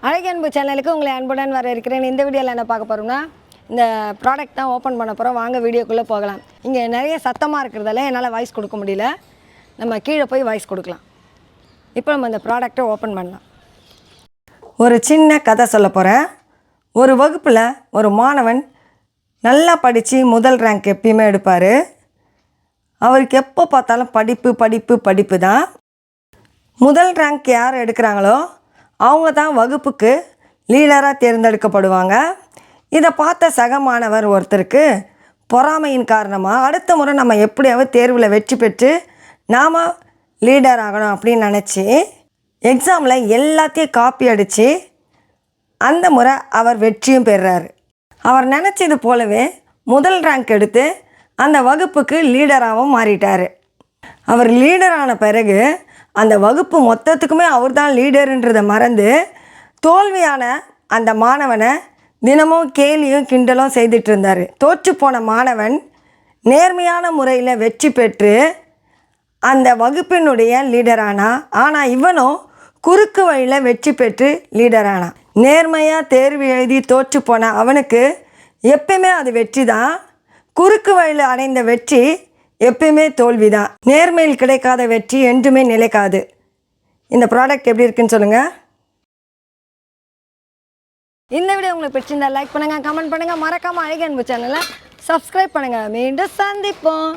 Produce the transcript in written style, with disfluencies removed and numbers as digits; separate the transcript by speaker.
Speaker 1: அழகன்பு சேனலுக்கு உங்களை அன்புடன் வரவேற்கிறேன். இந்த வீடியோவில் என்ன பார்க்க போகிறோம்னா, இந்த ப்ராடக்ட் தான் ஓப்பன் பண்ண போகிறோம். வாங்க வீடியோக்குள்ளே போகலாம். இங்கே நிறைய சத்தமாக இருக்கிறதால என்னால் வாய்ஸ் கொடுக்க முடியல. நம்ம கீழே போய் வாய்ஸ் கொடுக்கலாம். இப்போ நம்ம இந்த ப்ராடக்டை ஓப்பன் பண்ணலாம். ஒரு சின்ன கதை சொல்ல போகிறேன். ஒரு வகுப்பில் ஒரு மாணவன் நல்லா படித்து முதல் ரேங்க் எப்பயுமே எடுப்பார். அவருக்கு எப்போ பார்த்தாலும் படிப்பு தான். முதல் ரேங்க் யார் எடுக்கிறாங்களோ அவங்க தான் வகுப்புக்கு லீடராக தேர்ந்தெடுக்கப்படுவாங்க. இதை பார்த்த சக மாணவர் ஒருத்தருக்கு பொறாமையின் காரணமாக அடுத்த முறை நம்ம எப்படியாவது தேர்வில் வெற்றி பெற்று நாம் லீடர் ஆகணும் அப்படின்னு நினச்சி எக்ஸாமில் எல்லாத்தையும் காப்பி அடித்து அந்த முறை அவர் வெற்றியும் பெறுறாரு. அவர் நினச்சது போலவே முதல் ரேங்க் எடுத்து அந்த வகுப்புக்கு லீடராகவும் மாறிட்டார். அவர் லீடரான பிறகு அந்த வகுப்பு மொத்தத்துக்குமே அவர் தான் லீடருன்றதை மறந்து தோல்வியான அந்த மாணவனை தினமும் கேலியும் கிண்டலும் செய்துட்டு இருந்தார். தோற்று போன மாணவன் நேர்மையான முறையில் வெற்றி பெற்று அந்த வகுப்பினுடைய லீடரானா. ஆனால் இவனும் குறுக்கு வழியில் வெற்றி பெற்று லீடரானான். நேர்மையாக தேர்வு எழுதி தோற்று போன அவனுக்கு எப்பயுமே அது வெற்றி தான். குறுக்கு வழியில் அடைந்த வெற்றி எப்பயுமே தோல்வி தான். நேர்மையில் கிடைக்காத வெற்றி என்றுமே நிலைக்காது. இந்த ப்ராடக்ட் எப்படி இருக்குன்னு சொல்லுங்கள். இந்த வீடியோ உங்களுக்கு பிடிச்சிருந்தா லைக் பண்ணுங்கள், கமெண்ட் பண்ணுங்கள், மறக்காமல் அழகன்பு சேனலை சப்ஸ்கிரைப் பண்ணுங்கள். மீண்டும் சந்திப்போம்.